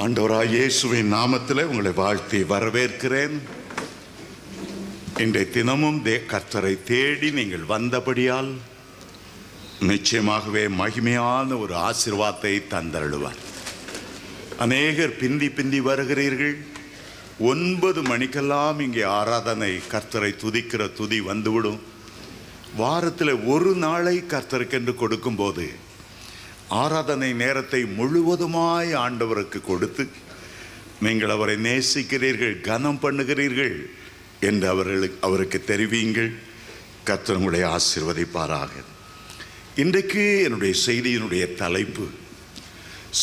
ஆண்டவராய் இயேசுவின் நாமத்தில் உங்களை வாழ்த்தி வரவேற்கிறேன். இன்றைய தினமும் கர்த்தரை தேடி நீங்கள் வந்தபடியால் நிச்சயமாகவே மகிமையான ஒரு ஆசீர்வாதத்தை தந்தருளுவார். அநேகர் பிந்தி வருகிறீர்கள். 9 மணிக்கெல்லாம் இங்கே ஆராதனை, கர்த்தரை துதிக்கிற துதி வந்துவிடும். வாரத்தில் ஒரு நாளை கர்த்தருக்கென்று கொடுக்கும்போது ஆராதனை நேரத்தை முழுவதுமாய் ஆண்டவருக்கு கொடுத்து நீங்கள் அவரை நேசிக்கிறீர்கள், கனம் பண்ணுகிறீர்கள் என்று அவருக்கு தெரிவியுங்கள். கர்த்தர் உங்களை ஆசீர்வதிப்பாராக. இன்றைக்கு என்னுடைய செய்தியினுடைய தலைப்பு,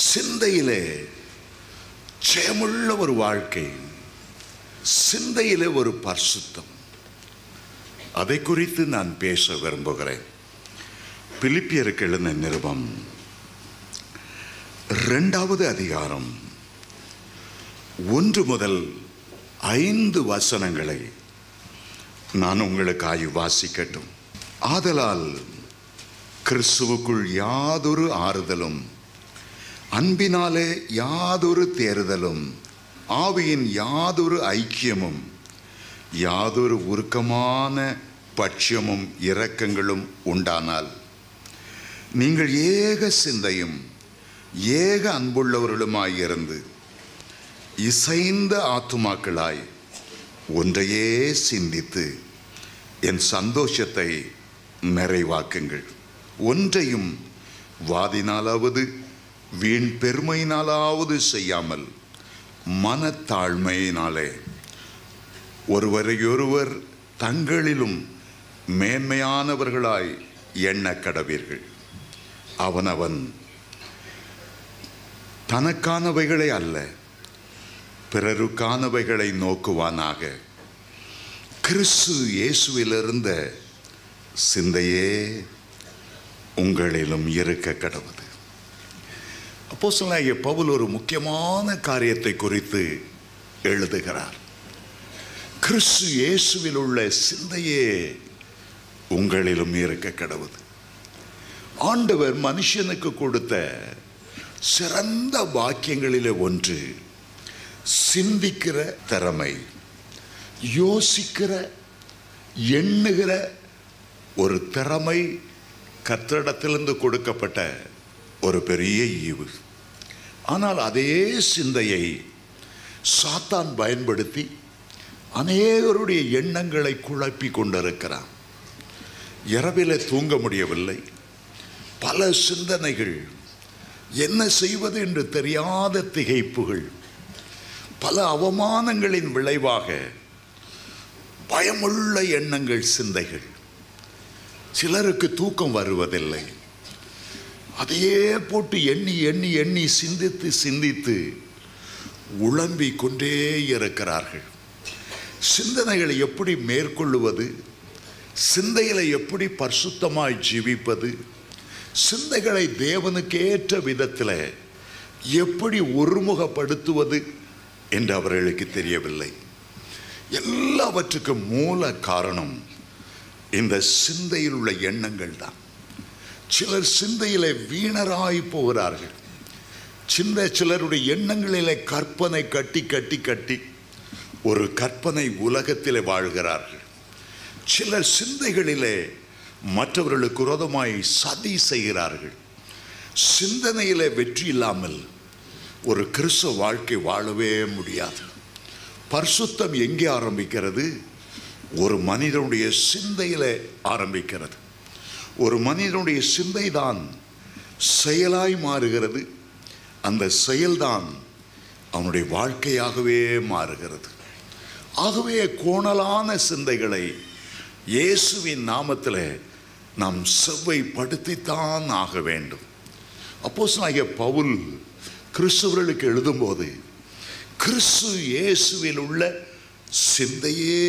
சிந்தையிலே ஜெயமுள்ள ஒரு வாழ்க்கை, சிந்தையிலே ஒரு பரிசுத்தம். அதை குறித்து நான் பேச விரும்புகிறேன். பிலிப்பியருக்கு எழுதின நிருபம் 2வது அதிகாரம் 1 முதல் 5 வசனங்களை நான் உங்களுக்காக வாசிக்கட்டும். ஆதலால் கிறிஸ்துவுக்குள் யாதொரு ஆறுதலும், அன்பினாலே யாதொரு தேறுதலும், ஆவியின் யாதொரு ஐக்கியமும், யாதொரு உருக்கமான பட்சியமும் இரக்கங்களும் உண்டானால் நீங்கள் ஏக சிந்தையும் ஏக அன்புள்ளவர்களுமாயிருந்து இசைந்த ஆத்துமாக்களாய் ஒன்றையே சிந்தித்து என் சந்தோஷத்தை நிறைவாக்குங்கள். ஒன்றையும் வாதினாலாவது வீண் பெருமையினாலாவது செய்யாமல் மனத்தாழ்மையினாலே ஒருவரையொருவர் தங்களிலும் மேன்மையானவர்களாய் எண்ண கடவீர்கள். அவனவன் தனக்கானவைகளை அல்ல, பிறருக்கானவைகளை நோக்குவானாக. கிறிஸ்து இயேசுவிலிருந்த சிந்தையே உங்களிலும் இருக்க கடவுது. அப்போஸ்தலனாகிய பவுல் ஒரு முக்கியமான காரியத்தை குறித்து எழுதுகிறார். கிறிஸ்து இயேசுவில் உள்ள சிந்தையே உங்களிலும் இருக்க கடவுது. ஆண்டவர் மனுஷனுக்கு கொடுத்த சிறந்த வாக்கியங்களிலே ஒன்று சிந்திக்கிற திறமை, யோசிக்கிற எண்ணுகிற ஒரு திறமை கர்த்தரிடத்திலிருந்து கொடுக்கப்பட்ட ஒரு பெரிய ஈவு. ஆனால் அதே சிந்தையை சாத்தான் பயன்படுத்தி அநேகருடைய எண்ணங்களை குழப்பி கொண்டிருக்கிறான். இரவிலே தூங்க முடியவில்லை. பல சிந்தனைகள், என்ன செய்வது என்று தெரியாத திகைப்புகள், பல அவமானங்களின் விளைவாக பயமுள்ள எண்ணங்கள், சிந்தைகள். சிலருக்கு தூக்கம் வருவதில்லை. அதையே போட்டு எண்ணி எண்ணி எண்ணி சிந்தித்து சிந்தித்து உழம்பிக் கொண்டே இருக்கிறார்கள். சிந்தனைகளை எப்படி மேற்கொள்ளுவது, சிந்தைகளை எப்படி பரிசுத்தமாய் ஜீவிப்பது, சிந்தைகளை தேவனுக்கு ஏற்ற விதத்தில் எப்படி ஒருமுகப்படுத்துவது என்று அவர்களுக்கு தெரியவில்லை. எல்லாவற்றுக்கும் மூல காரணம் இந்த சிந்தையில் உள்ள எண்ணங்கள் தான். சிலர் சிந்தையிலே வீணராய் போகிறார்கள். சிலருடைய எண்ணங்களிலே கற்பனை கட்டி கட்டி கட்டி ஒரு கற்பனை உலகத்திலே வாழ்கிறார்கள். சிலர் சிந்தைகளிலே மற்றவர்களுக்கு விரோதமாய் சதி செய்கிறார்கள். சிந்தனையிலே வெற்றி இல்லாமல் ஒரு கிறிஸ்தவ வாழ்க்கை வாழவே முடியாது. பரிசுத்தம் எங்கே ஆரம்பிக்கிறது? ஒரு மனிதனுடைய சிந்தையிலே ஆரம்பிக்கிறது. ஒரு மனிதனுடைய சிந்தை தான் செயலாய் மாறுகிறது. அந்த செயல்தான் அவனுடைய வாழ்க்கையாகவே மாறுகிறது. ஆகவே கோணலான சிந்தைகளை இயேசுவின் நாமத்தில் நாம் செவ்வைப்படுத்தித்தான் ஆக வேண்டும். அப்போஸ்தலனாகிய பவுல் கிறிஸ்தவர்களுக்கு எழுதும்போது, கிறிஸ்து இயேசுவில் உள்ள சிந்தையே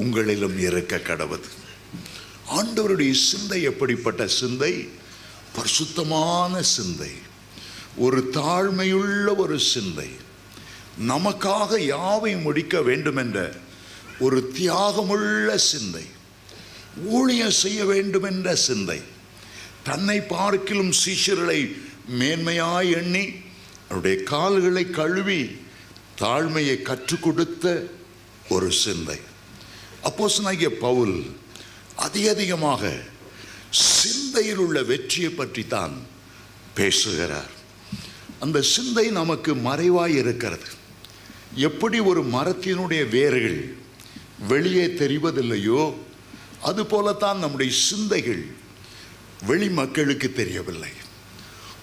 உங்களிலும் இருக்க கடவுது. ஆண்டவருடைய சிந்தை எப்படிப்பட்ட சிந்தை? பரிசுத்தமான சிந்தை, ஒரு தாழ்மையுள்ள ஒரு சிந்தை, நமக்காக யாவை முடிக்க வேண்டும் என்ற ஒரு தியாகமுள்ள சிந்தை, ஊழியம் செய்ய வேண்டும் என்ற சிந்தை, தன்னை பார்க்கிலும் சீஷர்களை மேன்மையாய் எண்ணி அவருடைய கால்களை கழுவி தாழ்மையை கற்றுக் கொடுத்த ஒரு சிந்தை. அப்போஸ்தலனாகிய பவுல் அதிகமாக சிந்தையில் உள்ள வெற்றியை பற்றி தான் பேசுகிறார். அந்த சிந்தை நமக்கு மறைவாய் இருக்கிறது. எப்படி ஒரு மரத்தினுடைய வேர்கள் வெளியே தெரிவதில்லையோ அதுபோலத்தான் நம்முடைய சிந்தைகள் வெளி மக்களுக்கு தெரியவில்லை.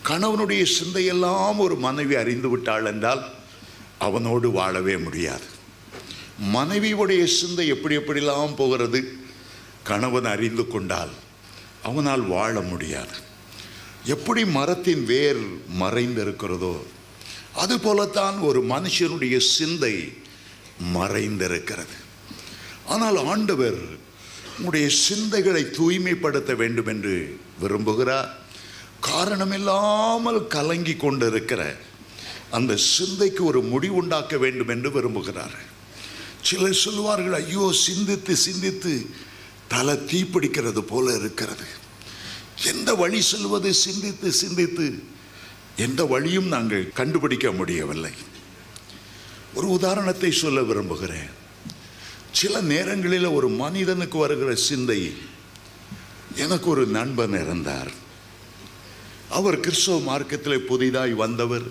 கணவனுடைய சிந்தையெல்லாம் ஒரு மனைவி அறிந்து விட்டாள் என்றால் அவனோடு வாழவே முடியாது. மனைவியுடைய சிந்தை எப்படியெல்லாம் போகிறது கணவன் அறிந்து கொண்டால் அவனால் வாழ முடியாது. எப்படி மரத்தின் வேர் மறைந்திருக்கிறதோ அதுபோலத்தான் ஒரு மனுஷனுடைய சிந்தை மறைந்திருக்கிறது. ஆனால் ஆண்டவர் உங்களுடைய சிந்தைகளை தூய்மைப்படுத்த வேண்டும் என்று விரும்புகிறார். காரணமில்லாமல் கலங்கி கொண்டிருக்கிற அந்த சிந்தைக்கு ஒரு முடிவுண்டாக்க வேண்டும் என்று விரும்புகிறார். சிலர் சொல்வார்கள், ஐயோ சிந்தித்து சிந்தித்து தலை தீப்பிடிக்கிறது போல இருக்கிறது. எந்த வழி செல்வது? சிந்தித்து சிந்தித்து எந்த வழியும் நாங்கள் கண்டுபிடிக்க முடியவில்லை. ஒரு உதாரணத்தை சொல்ல விரும்புகிறேன். சில நேரங்களில் ஒரு மனிதனுக்கு வருகிற சிந்தை, எனக்கு ஒரு நண்பன் இருந்தார். அவர் கிறிஸ்தவ மார்க்கத்தில் புதிதாய் வந்தவர்.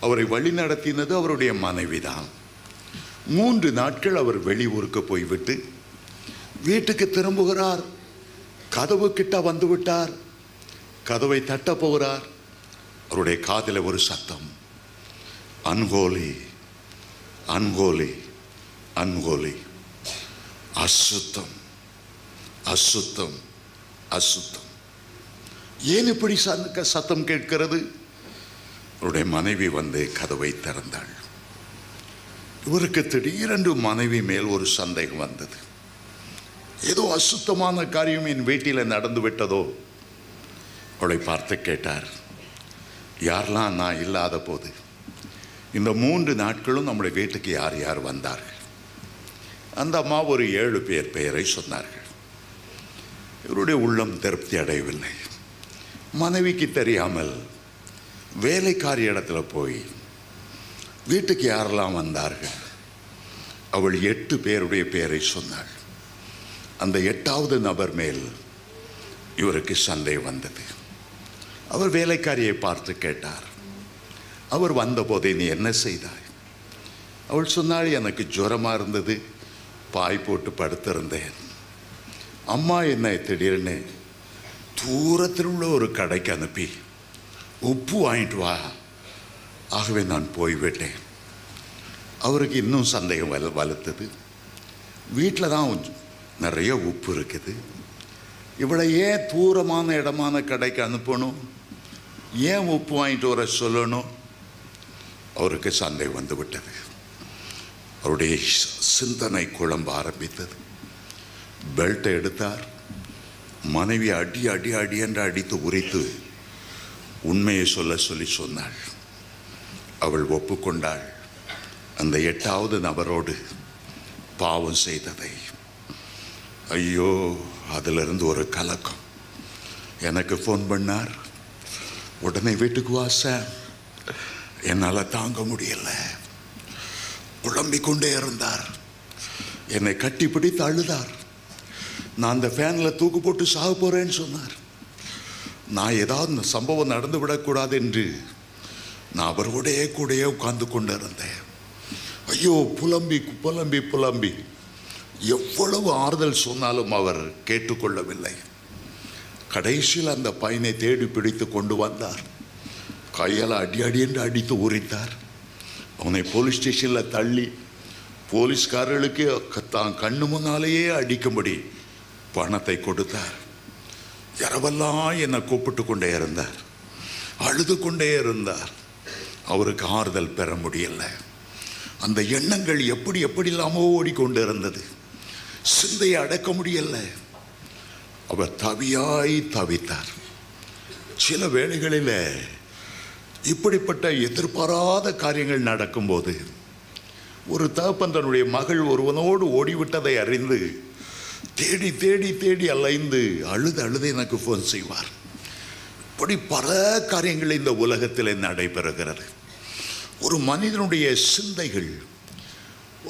அவரை வழி நடத்தினது அவருடைய மனைவிதான். 3 நாட்கள் அவர் வெளியூருக்கு போய்விட்டு வீட்டுக்கு திரும்புகிறார். கதவு கிட்ட வந்து விட்டார். கதவை தட்ட போகிறார். அவருடைய காதில் ஒரு சத்தம், அன்ஹோலி அன்ஹோலி அன்ஹோலி, அசுத்தம் அசுத்தம் அசுத்தம். ஏன் இப்படி சத்தம் கேட்கிறது? அவருடைய மனைவி வந்து கதவை திறந்தாள். இவருக்கு திடீரென்று மனைவி மேல் ஒரு சந்தேகம் வந்தது. ஏதோ அசுத்தமான காரியம் என் வீட்டில் நடந்து விட்டதோ. அவளை பார்த்து கேட்டார், யாரெல்லாம் நான் இல்லாத போது இந்த 3 நாட்களும் நம்முடைய வீட்டுக்கு யார் யார் வந்தார்கள்? அந்த அம்மா ஒரு 7 பேர் பெயரை சொன்னார்கள். இவருடைய உள்ளம் திருப்தி அடையவில்லை. மனைவிக்கு தெரியாமல் வேலைக்காரி இடத்துல போய் வீட்டுக்கு யாரெல்லாம் வந்தார்கள்? அவள் 8 பேருடைய பெயரை சொன்னாள். அந்த 8வது நபர் மேல் இவருக்கு சந்தேகம் வந்தது. அவர் வேலைக்காரியை பார்த்து கேட்டார், அவர் வந்தபோதே நீ என்ன செய்தாய்? அவள் சொன்னாள், எனக்கு ஜுரமாக இருந்தது, பாய் போட்டு படுத்திருந்தேன். அம்மா என்னை திடீர்னு தூரத்தில் உள்ள ஒரு கடைக்கு அனுப்பி உப்பு வாங்கிட்டு வா, ஆகவே நான் போய்விட்டேன். அவருக்கு இன்னும் சந்தேகம் வலுத்தது. வீட்டில் தான் நிறைய உப்பு இருக்குது, இவளை ஏன் தூரமான இடமான கடைக்கு அனுப்பணும்? ஏன் உப்பு வாங்கிட்டு வர சொல்லணும்? அவருக்கு சந்தேகம் வந்து விட்டது. அவருடைய சிந்தனை குழம்ப ஆரம்பித்தது. பெல்ட்டை எடுத்தார். மனைவி அடி அடி அடி என்று அடித்து உரைத்து உண்மையை சொல்லி சொன்னாள். அவள் ஒப்புக்கொண்டாள் அந்த 8வது நபரோடு பாவம் செய்ததை. ஐயோ, அதிலிருந்து ஒரு கலக்கம். எனக்கு ஃபோன் பண்ணார், உடனே வீட்டுக்கு வா சார், என்னால் தாங்க முடியல. புலம்பிக் கொண்டே இருந்தார். என்னை கட்டி பிடித்து அழுதார். நான் அந்த ஃபேனில் தூக்கு போட்டு சாக போகிறேன்னு சொன்னார். நான் ஏதாவது சம்பவம் நடந்து விடக்கூடாது என்று நான் அவரோடையே கூடயே உட்கார்ந்து கொண்டு இருந்தேன். ஐயோ, புலம்பி புலம்பி புலம்பி எவ்வளவு ஆறுதல் சொன்னாலும் அவர் கேட்டுக்கொள்ளவில்லை. கடைசியில் அந்த பையனை தேடி பிடித்து கொண்டு வந்தார். கையால் அடி அடி என்று அடித்து உரித்தார். அவனை போலீஸ் ஸ்டேஷனில் தள்ளி போலீஸ்காரர்களுக்கு தான் கண்ணு முன்னாலேயே அடிக்கும்படி பணத்தை கொடுத்தார். இரவெல்லாம் என்னை கூப்பிட்டு கொண்டே இருந்தார், அழுது கொண்டே இருந்தார். அவருக்கு ஆறுதல் பெற முடியல. அந்த எண்ணங்கள் எப்படி எப்படிலாமோ ஓடிக்கொண்டு இருந்தது. சிந்தையை அடக்க முடியல. அவர் தவியாய் தவித்தார். சில வேளைகளில் இப்படிப்பட்ட எதிர்பாராத காரியங்கள் நடக்கும்போது ஒரு தகப்பன் தன்னுடைய மகள் ஒருவனோடு ஓடிவிட்டதை அறிந்து தேடி தேடி தேடி அலைந்து அழுது அழுது எனக்கு ஃபோன் செய்வார். இப்படி பல காரியங்கள் இந்த உலகத்தில் நடைபெறுகிறது. ஒரு மனிதனுடைய சிந்தைகள்,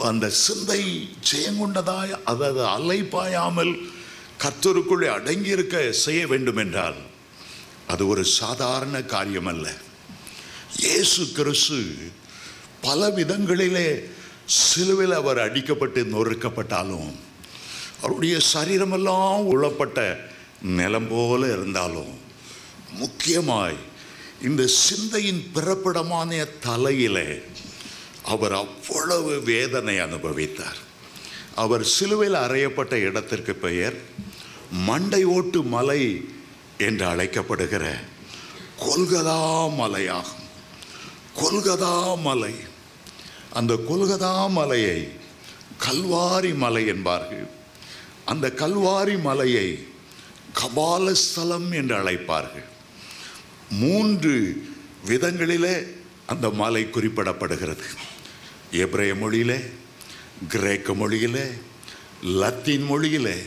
அந்த சிந்தை ஜெயங்கொண்டதாய், அதாவது அலைப்பாயாமல் கர்த்தருக்குள்ளே அடங்கியிருக்க செய்ய வேண்டும் என்றால் அது ஒரு சாதாரண காரியம் அல்ல. இயேசு கிறிஸ்து பல விதங்களிலே சிலுவையில் அவர் அடிக்கப்பட்டு நொறுக்கப்பட்டாலும், அவருடைய சரீரமெல்லாம் உழப்பட்ட நிலம் போல இருந்தாலும், முக்கியமாய் இந்த சிந்தையின் பிறப்பிடமான தலையிலே அவர் அவ்வளவு வேதனை அனுபவித்தார். அவர் சிலுவையில் அறையப்பட்ட இடத்திற்கு பெயர் மண்டை ஓட்டு மலை என்று அழைக்கப்படுகிற கொல்கதா மலையாகும். கொல்கதா மலை, அந்த கொல்கதா மலையை கல்வாரி மலை என்பார்கள். அந்த கல்வாரி மலையை கபாலஸ்தலம் என்று அழைப்பார்கள். 3 விதங்களிலே அந்த மலை குறிப்பிடப்படுகிறது. எபிரேய மொழியிலே, கிரேக்க மொழியிலே, லத்தீன் மொழியிலே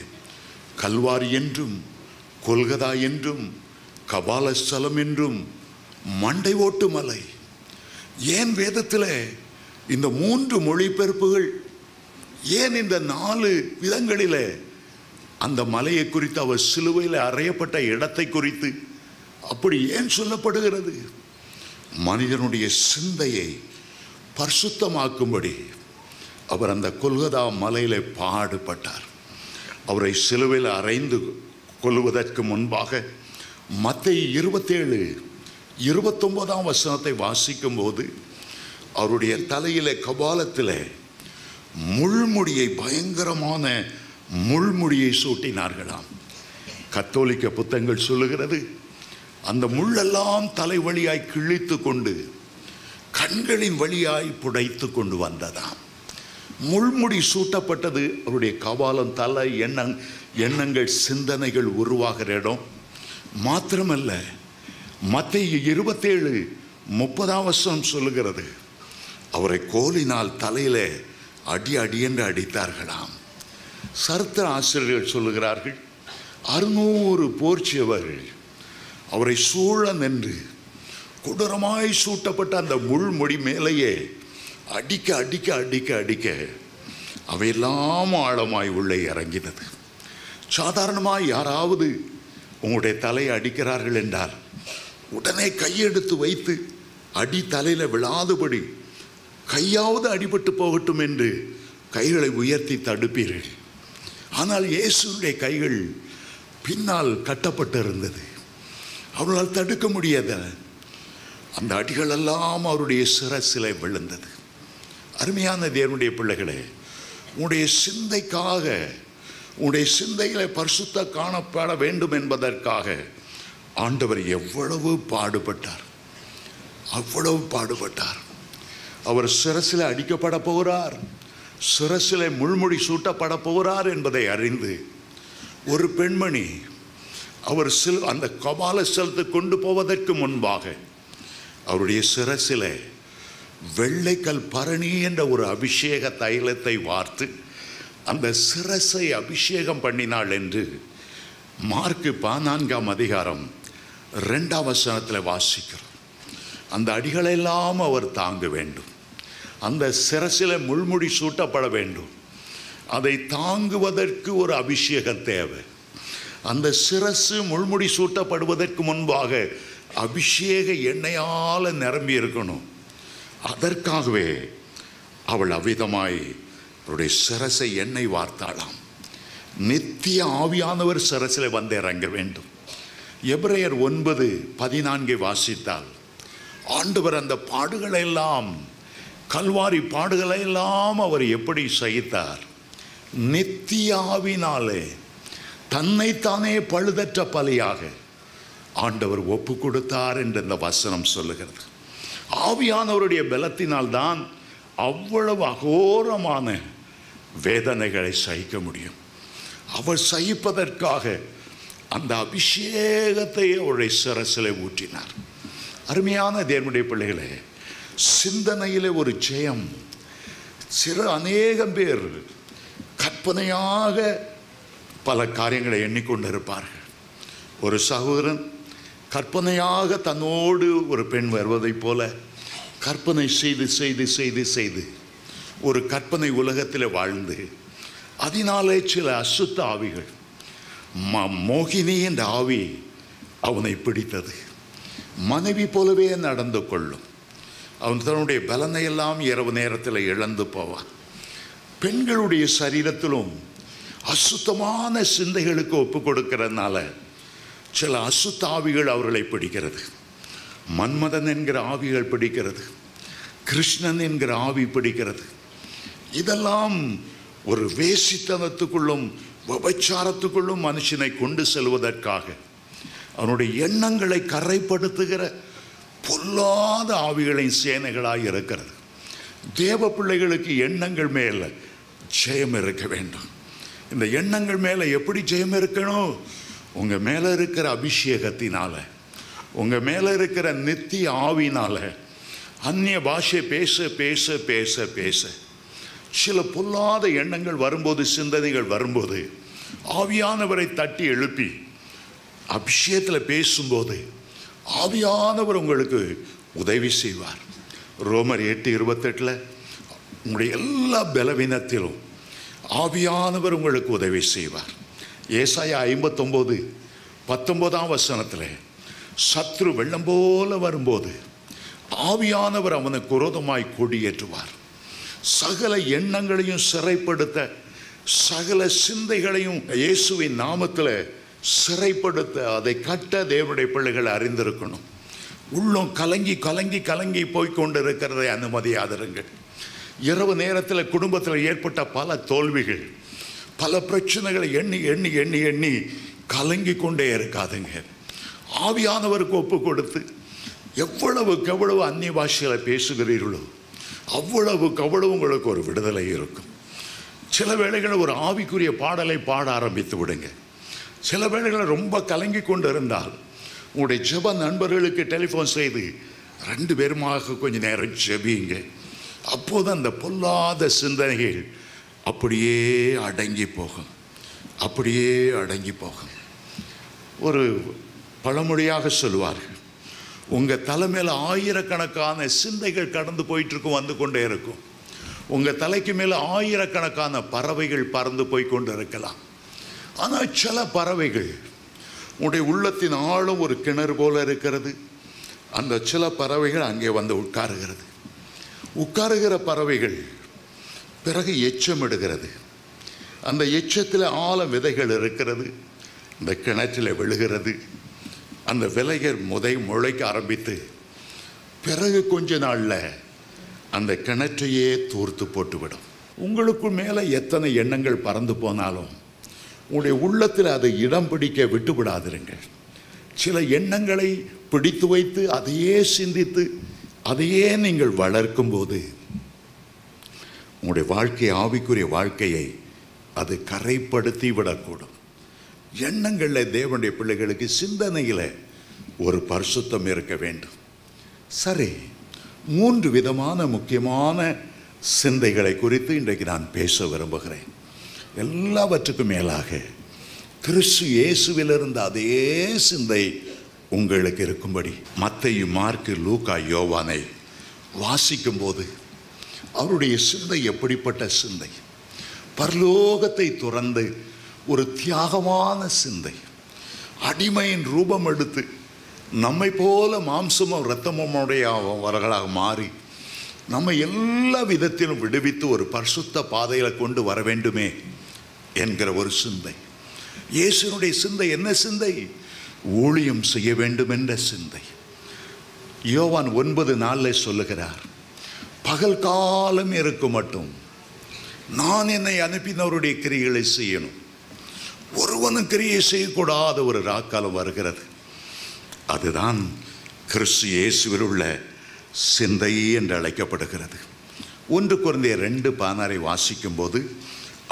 கல்வாரி என்றும், கொல்கதா என்றும், கபாலஸ்தலம் என்றும், மண்டை ஓட்டு மலை. ஏன் வேதத்தில் இந்த 3 மொழிபெயர்ப்புகள்? ஏன் இந்த 4 விதங்களிலே அந்த மலையை குறித்து, அவர் சிலுவையில் அறையப்பட்ட இடத்தை குறித்து அப்படி ஏன் சொல்லப்படுகிறது? மனிதனுடைய சிந்தையை பரிசுத்தமாக்கும்படி அவர் அந்த கொல்கதா மலையிலே பாடுபட்டார். அவரை சிலுவையில் அறைந்து கொள்வதற்கு முன்பாக மத்தேயு 27:29 வசனத்தை வாசிக்கும் போது அவருடைய தலையிலே கபாலத்திலே முள்முடியை, பயங்கரமான முள்முடியை சூட்டினார்களாம். கத்தோலிக்க புத்தகங்கள் சொல்லுகிறது, அந்த முள்ளெல்லாம் தலை வழியாய் கிழித்து கொண்டு கண்களின் வழியாய் புடைத்து கொண்டு வந்ததாம். முள்முடி சூட்டப்பட்டது அவருடைய கபாலம், தலை, எண்ணங்கள், சிந்தனைகள் உருவாகிற இடம். மாத்திரமல்ல, மத்தேயு 27:30 சொல்லுகிறது, அவரை கோலினால் தலையிலே அடி என்று அடித்தார்களாம். சரித்திர ஆசிரியர்கள் சொல்லுகிறார்கள், 600 போர்ச்சியவர்கள் அவரை சூழ நின்று கொடூரமாய் சூட்டப்பட்ட அந்த முள்முடி மேலேயே அடிக்க அடிக்க அடிக்க அடிக்க அவையெல்லாம் ஆழமாய் உள்ளே இறங்கினது. சாதாரணமாய் யாராவது உங்களுடைய தலையை அடிக்கிறார்கள் என்றால் உடனே கையெடுத்து வைத்து அடி தலையில் விழாதபடி, கையாவது அடிபட்டு போகட்டும் என்று கைகளை உயர்த்தி தடுப்பீர்கள். ஆனால் இயேசுடைய கைகள் பின்னால் கட்டப்பட்டு இருந்தது. அவர்களால் தடுக்க முடியாத அந்த அடிகளெல்லாம் அவருடைய சிரசிலே விழுந்தது. அருமையான தேவனுடைய பிள்ளைகளே, உன்னுடைய சிந்தைக்காக, உன்னுடைய சிந்தைகளை பரிசுத்த காணப்பட வேண்டும் என்பதற்காக ஆண்டவர் எவ்வளவு பாடுபட்டார், அவ்வளவு பாடுபட்டார். அவர் சிரசில் அடிக்கப்பட போகிறார், சிரசிலே முள்முடி சூட்டப்பட போகிறார் என்பதை அறிந்து ஒரு பெண்மணி அவர் அந்த கபாலஸ்தலத்தை கொண்டு போவதற்கு முன்பாக அவருடைய சிரசிலே வெள்ளைக்கல் பரணி என்ற ஒரு அபிஷேக தைலத்தை வார்த்து அந்த சிரசை அபிஷேகம் பண்ணினாள் என்று மார்க்கு 14:2 வாசிக்கிறோம். அந்த அடிகளெல்லாம் அவர் தாங்க வேண்டும். அந்த சிரசில் முள்முடி சூட்டப்பட வேண்டும். அதை தாங்குவதற்கு ஒரு அபிஷேகம் தேவை. அந்த சிரசு முள்முடி சூட்டப்படுவதற்கு முன்பாக அபிஷேக எண்ணெயால் நிரம்பி இருக்கணும். அதற்காகவே அவள் அவ்விதமாய் அவருடைய சிரசை எண்ணெய் வார்த்தாளாம். நித்திய ஆவியானவர் சிரசில் வந்து இறங்க வேண்டும். எபிரேயர் 9:14 வாசித்தால் ஆண்டவர் அந்த பாடுகளெல்லாம், கல்வாரி பாடுகளெல்லாம் அவர் எப்படி சகித்தார்? நித்திய ஆவினாலே தன்னைத்தானே பழுதற்ற பலியாக ஆண்டவர் ஒப்பு கொடுத்தார் என்று இந்த வசனம் சொல்லுகிறது. ஆவியானவருடைய பலத்தினால் தான் அவ்வளவு அகோரமான வேதனைகளை சகிக்க முடியும். அவர் சகிப்பதற்காக அந்த அபிஷேகத்தை அவருடைய சிரசிலே ஊற்றினார். அருமையான தேவனுடைய பிள்ளைகளே, சிந்தனையிலே ஒரு ஜெயம். அநேகம் பேர் கற்பனையாக பல காரியங்களை எண்ணிக்கொண்டிருப்பார்கள். ஒரு சகோதரன் கற்பனையாக தன்னோடு ஒரு பெண் வருவதைப் போல கற்பனை செய்து செய்து செய்து செய்து ஒரு கற்பனை உலகத்தில் வாழ்ந்து அதனாலே சில அசுத்த ஆவிகள் மோகினி என்ற ஆவி அவனை பிடித்தது. மனைவி போலவே நடந்து கொள்ளும். அவன் தன்னுடைய பலனை எல்லாம் இரவு நேரத்தில் இழந்து போவான். பெண்களுடைய சரீரத்திலும் அசுத்தமான சிந்தைகளுக்கு ஒப்பு கொடுக்கிறதுனால சில அசுத்த ஆவிகள் அவர்களை பிடிக்கிறது. மன்மதன் என்கிற ஆவிகள் பிடிக்கிறது, கிருஷ்ணன் என்கிற ஆவி பிடிக்கிறது. இதெல்லாம் ஒரு வேசித்தனத்துக்குள்ளும் விபச்சாரத்துக்குள்ளும் மனுஷனை கொண்டு செல்வதற்காக அவனுடைய எண்ணங்களை கரைப்படுத்துகிற பொல்லாத ஆவிகளின் சேனைகளாக இருக்கிறது. தேவ பிள்ளைகளுக்கு எண்ணங்கள் மேலே ஜெயம் இருக்க வேண்டும். இந்த எண்ணங்கள் மேலே எப்படி ஜெயம் இருக்கணும்? உங்கள் மேலே இருக்கிற அபிஷேகத்தினால, உங்கள் மேலே இருக்கிற நித்திய ஆவினால. அந்நிய பாஷை பேச பேச பேச பேச சில பொல்லாத எண்ணங்கள் வரும்போது, சிந்தனைகள் வரும்போது ஆவியானவரை தட்டி எழுப்பி அபிஷேகத்தில் பேசும்போது ஆவியானவர் உங்களுக்கு உதவி செய்வார். ரோமர் 8:28 உங்களுடைய எல்லா பலவீனத்திலும் ஆவியானவர் உங்களுக்கு உதவி செய்வார். ஏசாயா 59:19 சத்ரு வெள்ளம் போல வரும்போது ஆவியானவர் அவனுக்கு விரோதமாய் கொடியேற்றுவார். சகல எண்ணங்களையும் சிறைப்படுத்த, சகல சிந்தைகளையும் இயேசுவின் நாமத்தில் சிறைப்படுத்த, அதை கட்ட தேவனுடைய பிள்ளைகள் அறிந்திருக்கணும். உள்ளம் கலங்கி கலங்கி கலங்கி போய்கொண்டிருக்கிறதை அனுமதியாதிருங்கள். இரவு நேரத்தில் குடும்பத்தில் ஏற்பட்ட பல தோல்விகள், பல பிரச்சனைகளை எண்ணி எண்ணி எண்ணி எண்ணி கலங்கி கொண்டே இருக்காதுங்க. ஆவியானவருக்கு ஒப்பு கொடுத்து எவ்வளவுக்கு எவ்வளவு அந்நிய பாஷைகளை பேசுகிறீர்களோ அவ்வளவுக்கு அவ்வளவு உங்களுக்கு ஒரு விடுதலை இருக்கும். சில வேளைகளில் ஒரு ஆவிக்குரிய பாடலை பாட ஆரம்பித்து விடுங்க. சில வேளைகளில் ரொம்ப கலங்கி கொண்டு இருந்தால் உங்களுடைய ஜெப நண்பர்களுக்கு டெலிஃபோன் செய்து 2 பேருமாக கொஞ்சம் நேரம் ஜெபிங்க. அப்போது அந்த பொல்லாத சிந்தனைகள் அப்படியே அடங்கி போகும், அப்படியே அடங்கி போகும். ஒரு பழமொழியாக சொல்லுவார்கள், உங்கள் தலைமையில் ஆயிரக்கணக்கான சிந்தைகள் கடந்து போயிட்டுருக்கும், வந்து கொண்டே இருக்கும். உங்கள் தலைக்கு மேலே ஆயிரக்கணக்கான பறவைகள் பறந்து போய் கொண்டு இருக்கலாம். ஆனால் சில பறவைகள் உங்களுடைய உள்ளத்தின் ஆழம் ஒரு கிணறு போல இருக்கிறது. அந்த சில பறவைகள் அங்கே வந்து உட்காருகிறது. உட்காருகிற பறவைகள் பிறகு எச்சமிடுகிறது. அந்த எச்சத்தில் ஆழ விதைகள் இருக்கிறது. இந்த கிணற்றில் விழுகிறது. அந்த விதைகள் முளைக்க ஆரம்பித்து பிறகு கொஞ்ச நாளில் அந்த கிணற்றையே தூர்த்து போட்டுவிடும். உங்களுக்கு மேலே எத்தனை எண்ணங்கள் பறந்து போனாலும் உங்களுடைய உள்ளத்தில் அதை இடம் பிடிக்க விட்டு விடாதிருங்கள். சில எண்ணங்களை பிடித்து வைத்து அதையே சிந்தித்து அதையே நீங்கள் வளர்க்கும் போது உங்களுடைய வாழ்க்கை, ஆவிக்குரிய வாழ்க்கையை அது கரைப்படுத்தி விடக்கூடும். எண்ணங்களில் தேவனுடைய பிள்ளைகளுக்கு சிந்தனையில் ஒரு பரிசுத்தம் இருக்க வேண்டும். சரி, 3 விதமான முக்கியமான சிந்தைகளை குறித்து இன்றைக்கு நான் பேச விரும்புகிறேன். எல்லாவற்றுக்கும் மேலாக கிறிஸ்து இயேசுவிலிருந்து அதே சிந்தை உங்களுக்கு இருக்கும்படி மத்தேயு, மார்க்கு, லூக்கா, யோவானை வாசிக்கும் போது அவருடைய சிந்தை எப்படிப்பட்ட சிந்தை? பரலோகத்தை துறந்து ஒரு தியாகமான சிந்தை, அடிமையின் ரூபம் எடுத்து நம்மை போல மாம்சமும் இரத்தமும் உடையவர்களாக மாறி நம்ம எல்லா விதத்திலும் விடுவித்து ஒரு பரிசுத்த பாதையில் கொண்டு வர வேண்டுமே என்கிற ஒரு சிந்தை. இயேசுனுடைய சிந்தை என்ன சிந்தை? ஊழியம் செய்ய வேண்டும் என்ற சிந்தை. யோவான் 9:4 சொல்லுகிறார், பகல் காலம் இருக்கும் மட்டும் நான் என்னை அனுப்பினவருடைய கிரியைகளை செய்யணும். ஒருவனும் கிரியை செய்யக்கூடாத ஒரு ராக்காலம் வருகிறது. அதுதான் கிறிஸ்து இயேசுவில் உள்ள சிந்தை என்று அழைக்கப்படுகிறது. 1 கொரிந்தியர் 2:16 வாசிக்கும் போது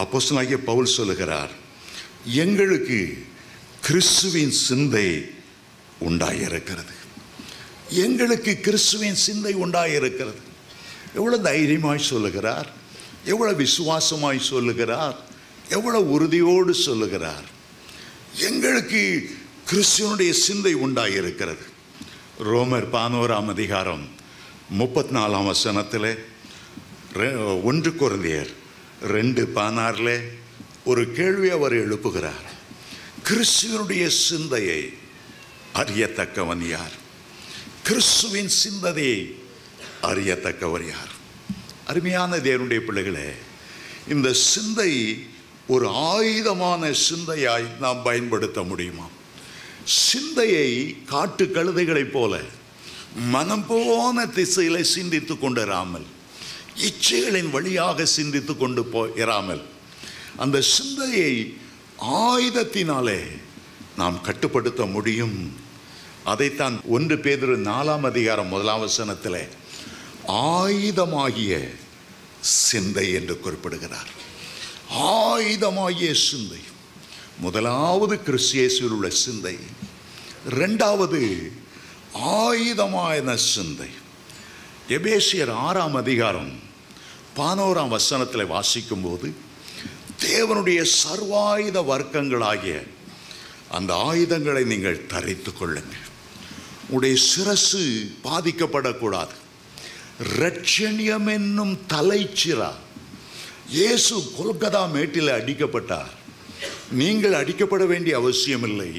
அப்போஸ்தலனாகிய பவுல் சொல்லுகிறார், எங்களுக்கு கிறிஸ்துவின் சிந்தை உண்டாயிருக்கிறது. எங்களுக்கு கிறிஸ்துவின் சிந்தை உண்டாயிருக்கிறது. எவ்வளவு தைரியமாய் சொல்லுகிறார், எவ்வளவு விசுவாசமாய் சொல்லுகிறார், எவ்வளவு உறுதியோடு சொல்லுகிறார். எங்களுக்கு கிறிஸ்துவனுடைய சிந்தை உண்டாயிருக்கிறது. ரோமர் 11:34 1 கொரிந்தியர் 2:16 ஒரு கேள்வி அவர் எழுப்புகிறார். கிறிஸ்துவனுடைய சிந்தையை அறியத்தக்கவன் யார்? கிறிஸ்துவின் சிந்தையை அறியத்தக்கவர் யார்? அருமையான தேவனுடைய பிள்ளைகளே, இந்த சிந்தை ஒரு ஆயுதமான சிந்தையாய் நாம் பயன்படுத்த முடியுமா? சிந்தையை காட்டு கழுதைகளைப் போல மனம் போன திசையில சிந்தித்து கொண்டிராமல், இச்சைகளின் வழியாக சிந்தித்து கொண்டு இராமல், அந்த சிந்தையை ஆயுதத்தினாலே நாம் கட்டுப்படுத்த முடியும். அதைத்தான் 1 பேதுரு 4:1 ஆயுதமாகிய சிந்தை என்று குறிப்பிடுகிறார். ஆயுதமாகிய சிந்தை, முதலாவது கிறிஸ்து இயேசுவில் உள்ள சிந்தை, இரண்டாவது ஆயுதமான சிந்தை. எபேசியர் 6:11 வாசிக்கும் போது, தேவனுடைய சர்வாயுத வர்க்கங்களாகிய அந்த ஆயுதங்களை நீங்கள் தரித்து கொள்ளுங்கள். உடைய சிரசு பாதிக்கப்படக்கூடாது. இரட்சணியம் என்னும் தலைச்சிரா. இயேசு கொல்கதா மேட்டில் அடிக்கப்பட்டார். நீங்கள் அடிக்கப்பட வேண்டிய அவசியமில்லை.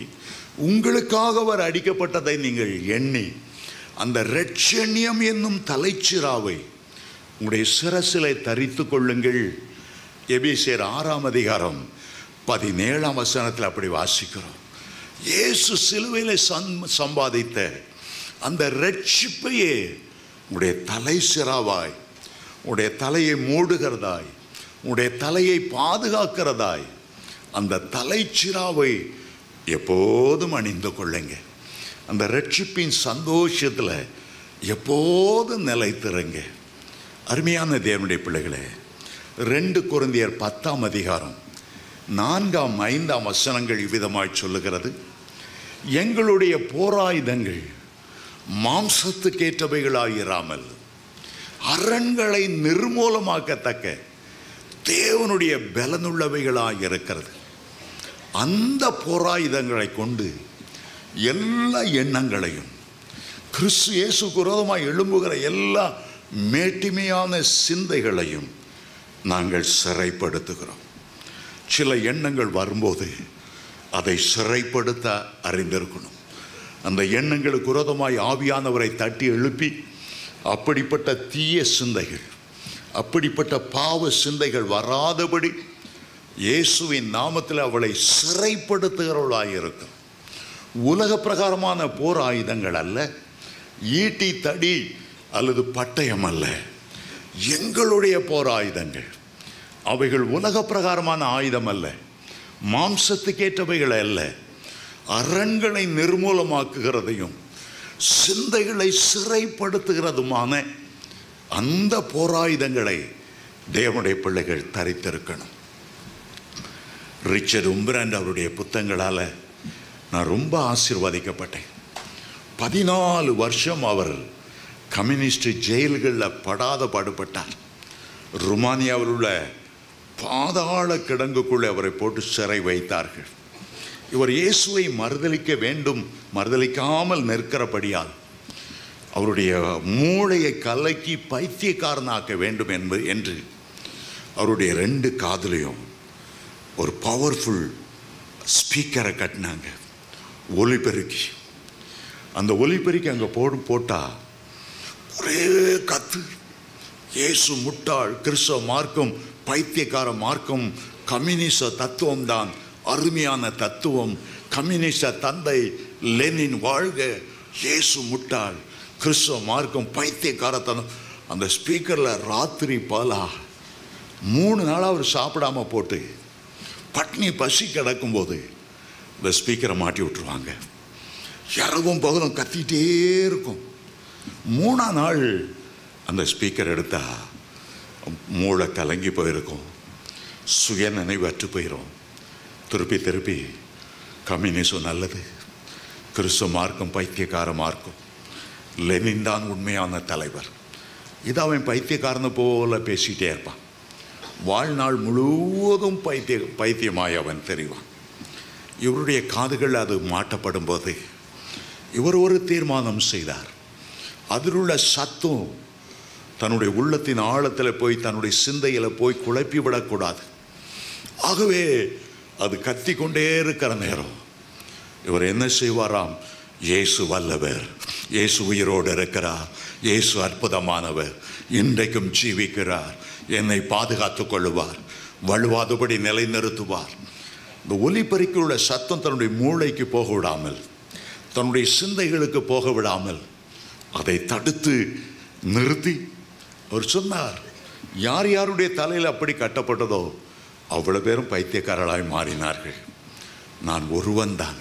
உங்களுக்காக அவர் அடிக்கப்பட்டதை நீங்கள் எண்ணி அந்த இரட்சணியம் என்னும் தலைச்சிராவை உங்களுடைய சிரசிலை தரித்து கொள்ளுங்கள். எபேசியர் 6:17 அப்படி வாசிக்கிறோம். இயேசு சிலுவையில் சம்பாதித்த அந்த இரட்சிப்பையே உடைய தலை சிராவாய், உடைய தலையை மூடுகிறதாய், உடைய தலையை பாதுகாக்கிறதாய் அந்த தலைச்சிராவை எப்போதும் அணிந்து கொள்ளுங்க. அந்த இரட்சிப்பின் சந்தோஷத்தில் எப்போதும் நிலைத்திருங்க. அருமையான தேவனுடைய பிள்ளைகளே, 2 கொரிந்தியர் 10:4-5 இவ்விதமாய் சொல்லுகிறது. எங்களுடைய போராயுதங்கள் மாம்சத்துக்கேற்றவைகளாயிராமல் அரண்களை நிர்மூலமாக்கத்தக்க தேவனுடைய பலனுள்ளவைகளாக இருக்கிறது. அந்த போராயுதங்களை கொண்டு எல்லா எண்ணங்களையும், கிறிஸ்து இயேசுக்கு விரோதமாய் எழும்புகிற எல்லா மேட்டிமையான சிந்தைகளையும் நாங்கள் சிறைப்படுத்துகிறோம். சில எண்ணங்கள் வரும்போது அதை சிறைப்படுத்த அறிந்திருக்கணும். அந்த எண்ணங்களுக்கு விரோதமாய் ஆவியானவரை தட்டி எழுப்பி அப்படிப்பட்ட தீய சிந்தைகள், அப்படிப்பட்ட பாவ சிந்தைகள் வராதபடி இயேசுவின் நாமத்தில் அவளை சிறைப்படுத்துகிறவளாயிருக்கும். உலக பிரகாரமான போர் ஆயுதங்கள் அல்ல, ஈட்டி தடி அல்லது பட்டயம் அல்ல. எங்களுடைய போர் ஆயுதங்கள் அவைகள் உலக பிரகாரமான ஆயுதம் அல்ல, மாம்சத்துக்கேற்றவைகள் அல்ல. அரண்களை நிர்மூலமாக்குகிறதையும் சிந்தைகளை சிறைப்படுத்துகிறதுமான அந்த போராயுதங்களை தேவனுடைய பிள்ளைகள் தரித்திருக்கணும். ரிச்சர்ட் உம்பிராண்ட் அவருடைய புத்தகங்களால் நான் ரொம்ப ஆசீர்வதிக்கப்பட்டேன். 14 வருஷம் அவர் கம்யூனிஸ்ட் ஜெயில்களில் படாத பாடுபட்டார். ருமானியாவில் உள்ள பாதாள கிடங்குக்குள்ளே அவரை போட்டு சிறை வைத்தார்கள். இவர் இயேசுவை மறுதலிக்க வேண்டும், மறுதலிக்காமல் நிற்கிறபடியால் அவருடைய மூளையை கலக்கி பைத்தியக்காரனாக்க வேண்டும் என்று அவருடைய 2 காதுலையும் ஒரு பவர்ஃபுல் ஸ்பீக்கரை கட்டினாங்க, ஒலிபெருக்கி. அந்த ஒலிபெருக்கி அங்கே போட்டால் ஒரே கத்து, இயேசு முட்டாள், கிறிஸ்தவ மார்க்கம் பைத்தியக்கார மார்க்கம், கம்யூனிச தத்துவம் தான் அருமையான தத்துவம், கம்யூனிச தந்தை லெனின் வாழ்க, இயேசு முட்டாள், கிறிஸ்தவ மார்க்கம் பைத்தியக்காரத்தனம். அந்த ஸ்பீக்கரில் ராத்திரி பாலா 3 நாளாக அவர் சாப்பிடாம போட்டு பட்னி பசி கிடக்கும்போது இந்த ஸ்பீக்கரை மாட்டி விட்டுருவாங்க. இரவும் பகலும் கத்திகிட்டே இருக்கும். 3ஆம் நாள் அந்த ஸ்பீக்கர் எடுத்தால் மூளை கலங்கி போயிருக்கும், சுய நினைவு அற்று போயிடும். திருப்பி கம்யூனிசம் நல்லது, கிறிஸ்துவ மார்க்கம் பைத்தியக்கார மார்க்கம், லெனின் தான் உண்மையான தலைவர். இது அவன் பைத்தியக்காரனை போல பேசிகிட்டே இருப்பான். வாழ்நாள் முழுவதும் பைத்தியமாய் அவன் தெரிவான். இவருடைய காதுகள் அது மாட்டப்படும் போது இவர் ஒரு தீர்மானம் செய்தார். அதில் உள்ள சத்தம் தன்னுடைய உள்ளத்தின் ஆழத்தில் போய் தன்னுடைய சிந்தையில் போய் குழப்பி விடக்கூடாது. ஆகவே அது கத்தி கொண்டே இருக்கிற நேரம் இவர் என்ன செய்வாராம்? இயேசு வல்லவர், இயேசு உயிரோடு இருக்கிறார், இயேசு அற்புதமானவர், இன்றைக்கும் ஜீவிக்கிறார், என்னை பாதுகாத்துக் கொள்ளுவார், வலுவாதபடி நிலைநிறுத்துவார். இந்த ஒலிபெருக்கிலுள்ள சத்தம் தன்னுடைய மூளைக்கு போக விடாமல், தன்னுடைய சிந்தைகளுக்கு போக விடாமல் அதை தடுத்து நிறுத்தி அவர் சொன்னார், யார் யாருடைய தலையில் அப்படி கட்டப்பட்டதோ அவ்வளோ பேரும் பைத்தியக்காரர்களாய் மாறினார்கள். நான் ஒருவன் தான்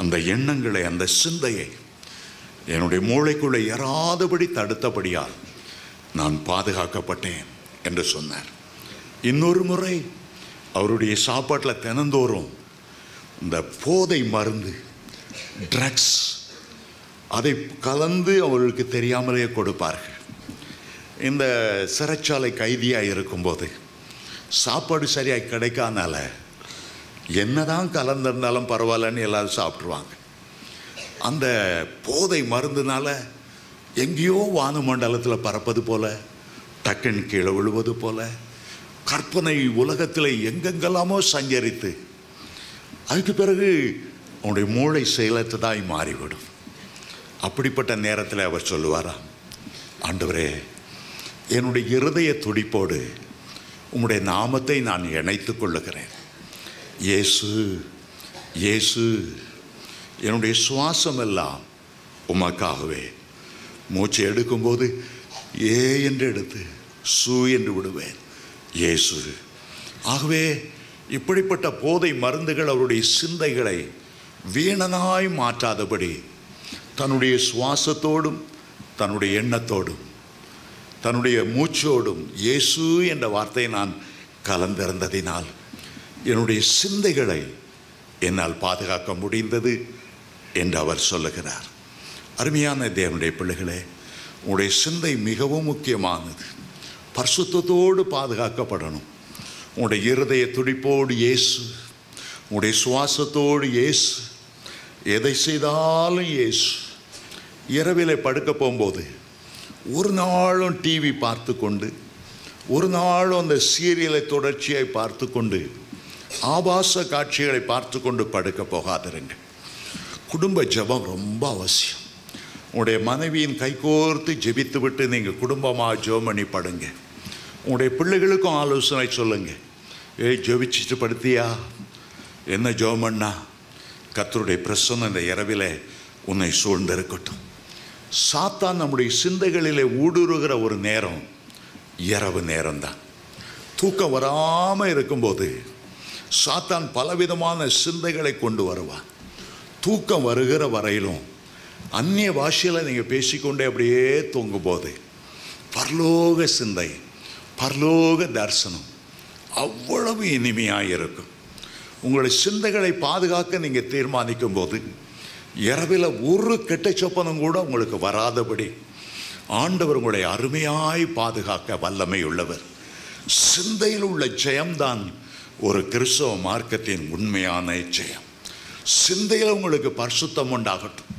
அந்த எண்ணங்களை, அந்த சிந்தையை என்னுடைய மூளைக்குள்ளே ஏறாதபடி தடுத்தபடியால் நான் பாதுகாக்கப்பட்டேன் என்று சொன்னார். இன்னொரு முறை அவருடைய சாப்பாட்டில் தினந்தோறும் இந்த போதை மருந்து, ட்ரக்ஸ், அதை கலந்து அவர்களுக்கு தெரியாமலே கொடுப்பார்கள். இந்த சிறைச்சாலை கைதியாக இருக்கும்போது சாப்பாடு சரியாக கிடைக்காதனால என்னதான் கலந்திருந்தாலும் பரவாயில்லன்னு எல்லாரும் சாப்பிட்ருவாங்க. அந்த போதை மருந்துனால எங்கேயோ வானமண்டலத்தில் பறப்பது போல, டக்குன்னு கீழே விழுவது போல, கற்பனை உலகத்தில் எங்கெங்கெல்லாமோ சஞ்சரித்து அதுக்கு பிறகு அவனுடைய மூளை செயலற்றதாய் மாறிவிடும். அப்படிப்பட்ட நேரத்தில் அவர் சொல்லுவாராம், ஆண்டவரே, என்னுடைய இருதய துடிப்போடு உம்முடைய நாமத்தை நான் இணைத்து கொள்ளுகிறேன். இயேசு, இயேசு, என்னுடைய சுவாசம் எல்லாம் உமக்காகவே. மூச்சை எடுக்கும்போது ஏ என்று எடுத்து சு என்று விடுவேன், இயேசு. ஆகவே இப்படிப்பட்ட போதை மருந்துகள் அவருடைய சிந்தைகளை வீணனாய் மாற்றாதபடி தன்னுடைய சுவாசத்தோடும் தன்னுடைய எண்ணத்தோடும் தன்னுடைய மூச்சோடும் இயேசு என்ற வார்த்தையை நான் கலந்திருந்ததினால் என்னுடைய சிந்தைகளை என்னால் பாதுகாக்க முடிந்தது என்று அவர் சொல்லுகிறார். அருமையான தேவனுடைய பிள்ளைகளே, உங்களுடைய சிந்தை மிகவும் முக்கியமானது. பரிசுத்தத்தோடு பாதுகாக்கப்படணும். உங்களுடைய இருதய துடிப்போடு இயேசு, உங்களுடைய சுவாசத்தோடு இயேசு, எதை செய்தாலும் இயேசு. இரவிலே படுக்க போகும்போது ஒரு நாளும் டிவி பார்த்து கொண்டு, ஒரு நாளும் அந்த சீரியலை தொடர்ச்சியை பார்த்து கொண்டு, ஆபாச காட்சிகளை பார்த்து கொண்டு படுக்க போகாதிருங்க. குடும்ப ஜெபம் ரொம்ப அவசியம். உங்களுடைய மனைவியின் கைகோர்த்து ஜெபித்து விட்டு நீங்கள் குடும்பமாக ஜெபம் பண்ணி படுங்க. உங்களுடைய பிள்ளைகளுக்கும் ஆலோசனை சொல்லுங்க. ஜெபிச்சுட்டு படுத்தியா, என்ன ஜெபம் பண்ணா? கர்த்தருடைய பிரசன்னம் இந்த இரவிலே உன்னை சூழ்ந்திருக்கட்டும். சாத்தான் நம்முடைய சிந்தைகளிலே ஊடுருகிற ஒரு நேரம் இரவு நேரம்தான். தூக்கம் வராமல் இருக்கும்போது சாத்தான் பலவிதமான சிந்தைகளை கொண்டு வருவான். தூக்கம் வருகிற வரையிலும் அந்நிய பாஷையில் நீங்கள் பேசிக்கொண்டே அப்படியே தூங்கும்போது பரலோக சிந்தை, பரலோக தரிசனம் அவ்வளவு இனிமையாக இருக்கும். உங்களுடைய சிந்தைகளை பாதுகாக்க நீங்கள் தீர்மானிக்கும் போது இரவில் ஒரு கெட்ட சொப்பனம் கூட உங்களுக்கு வராதபடி ஆண்டவர் உங்களை அருமையாய் பாதுகாக்க வல்லமை உள்ளவர். சிந்தையில் உள்ள ஜெயம்தான் ஒரு கிறிஸ்தவ மார்க்கத்தின் உண்மையான ஜெயம். சிந்தையில் உங்களுக்கு பரிசுத்தம் உண்டாகட்டும்.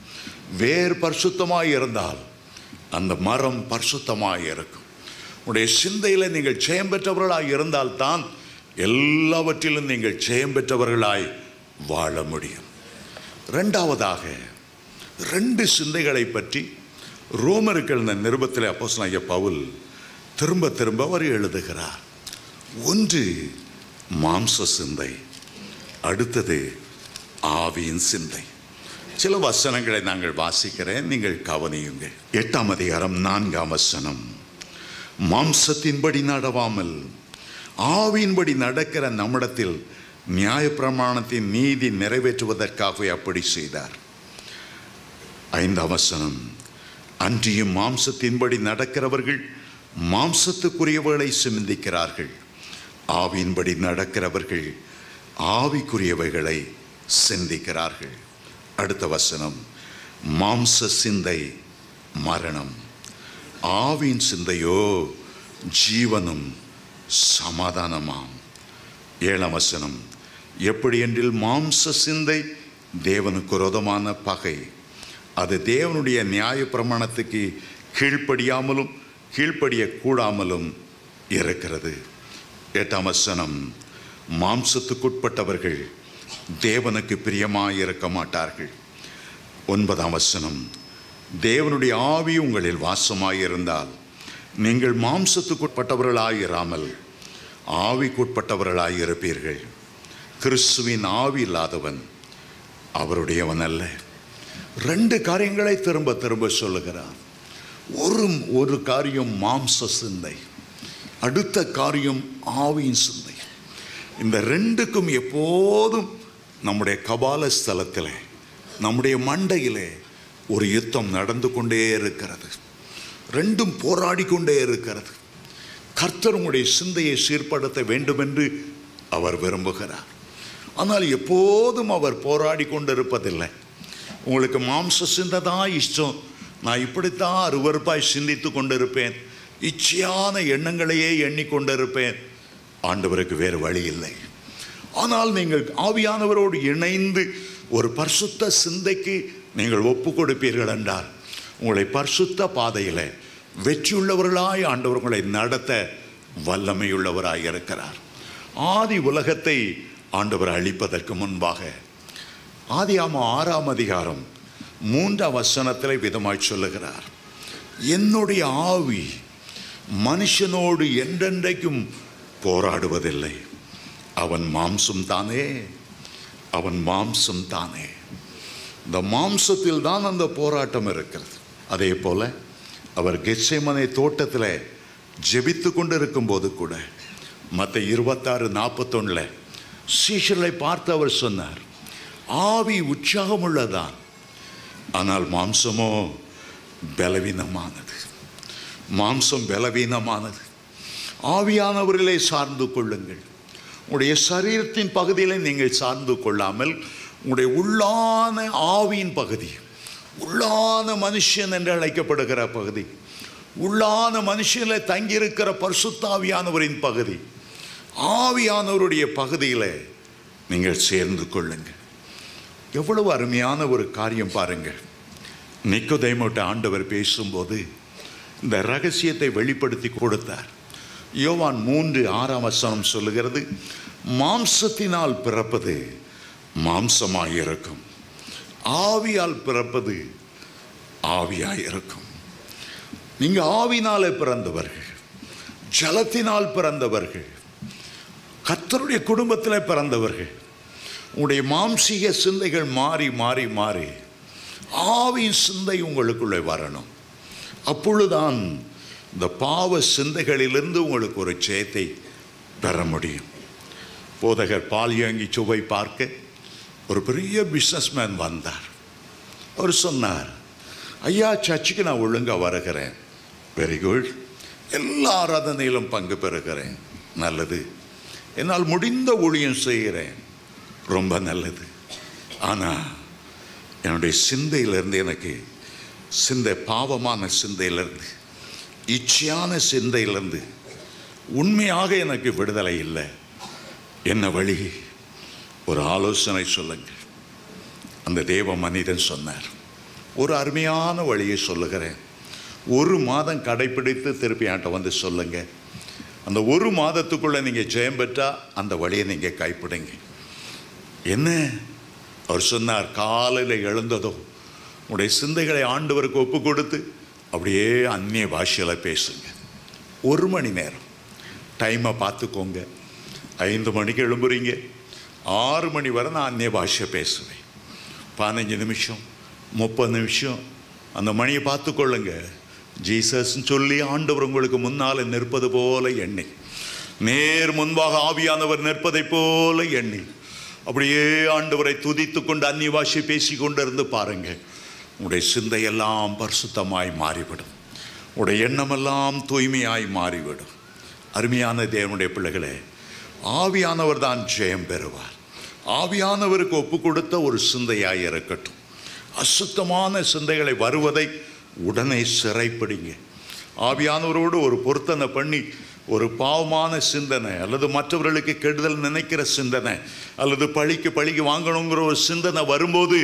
வேறு பரிசுத்தமாக இருந்தால் அந்த மரம் பரிசுத்தமாக இருக்கும். உங்களுடைய சிந்தையில் நீங்கள் ஜெயம் பெற்றவர்களாய் இருந்தால்தான் எல்லாவற்றிலும் நீங்கள் ஜெயம் பெற்றவர்களாய் வாழ முடியும். ரெண்டாவதாக 2 சிந்தைகளை பற்றி ரோமருக்கு எழுந்த நிருபத்தில் அப்போஸ்தலனாகிய பவுல் திரும்ப திரும்ப அவர் எழுதுகிறார். ஒன்று மாம்ச சிந்தை, அடுத்தது ஆவியின் சிந்தை. சில வசனங்களை நாங்கள் வாசிக்கிறேன், நீங்கள் கவனியுங்கள். 8ஆம் அதிகாரம் 4ஆம் வசனம், மாம்சத்தின்படி நடவாமல் ஆவியின்படி நடக்கிற நம்மிடத்தில் நியாயப்பிரமாணத்தின் நீதி நிறைவேற்றுவதற்காகவே அப்படி செய்தார். 5ஆம் வசனம், அன்றியும் மாம்சத்தின்படி நடக்கிறவர்கள் மாம்சத்துக்குரியவர்களை சிந்திக்கிறார்கள், ஆவியின்படி நடக்கிறவர்கள் ஆவிக்குரியவைகளை சிந்திக்கிறார்கள். அடுத்த வசனம், மாம்ச சிந்தை மரணம், ஆவியின் சிந்தையோ ஜீவனும் சமாதானமாம். 7ஆம் வசனம், எப்படி என்றில் மாம்ச சிந்தை தேவனுக்கு விரோதமான பகை. அது தேவனுடைய நியாய பிரமாணத்துக்கு கீழ்ப்படியாமலும் கீழ்ப்படியக்கூடாமலும் இருக்கிறது. 8ஆம் வசனம், மாம்சத்துக்குட்பட்டவர்கள் தேவனுக்கு பிரியமாயிருக்க மாட்டார்கள். 9ஆம் வசனம், தேவனுடைய ஆவி உங்களில் வாசமாயிருந்தால் நீங்கள் மாம்சத்துக்குட்பட்டவர்களாயிராமல் ஆவிக்குட்பட்டவர்களாயிருப்பீர்கள். கிறிஸ்துவின் ஆவி இல்லாதவன் அவருடையவன் அல்ல. 2 காரியங்களை திரும்ப திரும்ப சொல்லுகிறார். ஒரு காரியம் மாம்ச சிந்தை, அடுத்த காரியம் ஆவியின் சிந்தை. இந்த 2க்கும் எப்போதும் நம்முடைய கபால ஸ்தலத்தில், நம்முடைய மண்டையிலே ஒரு யுத்தம் நடந்து கொண்டே இருக்கிறது. 2ம் போராடி கொண்டே இருக்கிறது. கர்த்தர் உங்களுடைய சிந்தையை சீர்படுத்த வேண்டும் என்று அவர் விரும்புகிறார். ஆனால் எப்போதும் அவர் போராடி கொண்டிருப்பதில்லை. உங்களுக்கு மாம்ச சிந்தை தான் இஷ்டம், நான் இப்படித்தான் அருவருப்பாய் சிந்தித்து கொண்டிருப்பேன், இச்சையான எண்ணங்களையே எண்ணிக்கொண்டிருப்பேன். ஆண்டவருக்கு வேறு வழி இல்லை. ஆனால் நீங்கள் ஆவியானவரோடு இணைந்து ஒரு பரிசுத்த சிந்தைக்கு நீங்கள் ஒப்பு கொடுப்பீர்கள் என்றால் உங்களை பரிசுத்த பாதையில் வெற்றியுள்ளவர்களாய் ஆண்டவர் உங்களை நடத்த வல்லமையுள்ளவராய் இருக்கிறார். ஆதி உலகத்தை ஆண்டவர் அழிப்பதற்கு முன்பாக ஆதியாகமம் 6ஆம் அதிகாரம் 3ஆம் வசனத்தில் விதமாய் சொல்லுகிறார், என்னுடைய ஆவி மனுஷனோடு என்றென்றைக்கும் போராடுவதில்லை, அவன் மாம்சம் தானே, அவன் மாம்சம் தானே. இந்த மாம்சத்தில் தான் அந்த போராட்டம் இருக்கிறது. அதே போல அவர் கெத்செமனே தோட்டத்தில் ஜெபித்து கொண்டு இருக்கும்போது கூட மத்தேயு 26:41 சீஷர்களை பார்த்து அவர் சொன்னார், ஆவி உற்சாகம் உள்ளதான், ஆனால் மாம்சமோ பலவீனமானது. மாம்சம் பலவீனமானது. ஆவியானவர்களே சார்ந்து கொள்ளுங்கள். உங்களுடைய சரீரத்தின் பகுதியில் நீங்கள் சார்ந்து கொள்ளாமல் உங்களுடைய உள்ளான ஆவியின் பகுதி, உள்ளான மனுஷன் என்று அழைக்கப்படுகிற பகுதி, உள்ளான மனுஷனில் தங்கியிருக்கிற பரிசுத்த ஆவியானவரின் பகுதி, ஆவியானவருடைய பகுதியில் நீங்கள் சேர்ந்து கொள்ளுங்கள். எவ்வளவு அருமையான ஒரு காரியம் பாருங்கள். நிக்கோதேமுவிட்ட ஆண்டவர் பேசும்போது இந்த ரகசியத்தை வெளிப்படுத்தி கொடுத்தார். யோவான் 3:6ஆம் வசனம் சொல்லுகிறது, மாம்சத்தினால் பிறப்பது மாம்சமாயிருக்கும், ஆவியால் பிறப்பது ஆவியாயிருக்கும். நீங்க ஆவினாலே பிறந்தவர்கள், ஜலத்தினால் பிறந்தவர்கள், கர்த்தருடைய குடும்பத்தில் பிறந்தவர்கள். உங்களுடைய மாம்சீக சிந்தைகள் மாறி மாறி மாறி ஆவியின் சிந்தை உங்களுக்குள்ளே வரணும். அப்பொழுதுதான் இந்த பாவ சிந்தைகளிலிருந்து உங்களுக்கு ஒரு ஜெயத்தை பெற முடியும். போதகர் பால்யாங்கி சுவை பார்க்க ஒரு பெரிய பிஸ்னஸ்மேன் வந்தார். அவர் சொன்னார், ஐயா சர்ச்சுக்கு நான் ஒழுங்காக வருகிறேன், வெரி குட், எல்லா ஆராதனையிலும் பங்கு பெறுகிறேன், நல்லது, என்னால் முடிந்த ஊழியம் செய்கிறேன், ரொம்ப நல்லது, ஆனால் என்னுடைய சிந்தையிலிருந்து எனக்கு பாவமான சிந்தையிலிருந்து, இச்சையான சிந்தையிலிருந்து உண்மையாக எனக்கு விடுதலை இல்லை, என்ன வழி, ஒரு ஆலோசனை சொல்லுங்கள். அந்த தேவ மனிதன் சொன்னார், ஒரு அருமையான வழியை சொல்லுகிறேன், 1 மாதம் கடைப்பிடித்து திருப்பி என்கிட்ட வந்து சொல்லுங்க, அந்த 1 மாதத்துக்குள்ளே நீங்கள் ஜெயம் பெற்றால் அந்த வழியை நீங்கள் கைப்பிடுங்க. என்ன அவர் சொன்னார், காலையில் எழுந்ததோ உங்களுடைய சிந்தைகளை ஆண்டவருக்கு ஒப்பு கொடுத்து அப்படியே அந்நிய பாஷையில் பேசுங்க. 1 மணி நேரம் டைமை பார்த்துக்கோங்க. 5 மணிக்கு எழும்புறீங்க, 6 மணி வரை நான் அந்நிய பாஷை பேசுவேன். 15 நிமிஷம் 30 நிமிஷம் அந்த மணியை பார்த்துக்கொள்ளுங்க. ஜீசஸ்ன்னு சொல்லி ஆண்டவர் உங்களுக்கு முன்னால் நிற்பது போல எண்ணி, நேர் முன்பாக ஆவியானவர் நிற்பதை போல எண்ணி அப்படியே ஆண்டவரை துதித்து கொண்டு அந்நிய பாஷை பேசி கொண்டு இருந்து பாருங்க. உங்களுடைய சிந்தையெல்லாம் பரிசுத்தமாய் மாறிவிடும், உங்களுடைய எண்ணமெல்லாம் தூய்மையாய் மாறிவிடும். அருமையான தேவனுடைய பிள்ளைகளே, ஆவியானவர் தான் ஜெயம் பெறுவார். ஆவியானவருக்கு ஒப்பு கொடுத்த ஒரு சிந்தையாய் இருக்கட்டும். அசுத்தமான சிந்தைகளை வருவதை உடனே சிறைப்பிடிங்க. ஆவியானவரோடு ஒரு பொருத்தனை பண்ணி ஒரு பாவமான சிந்தனை அல்லது மற்றவர்களுக்கு கெடுதல் நினைக்கிற சிந்தனை அல்லது பழிக்கு வாங்கணுங்கிற ஒரு சிந்தனை வரும்போது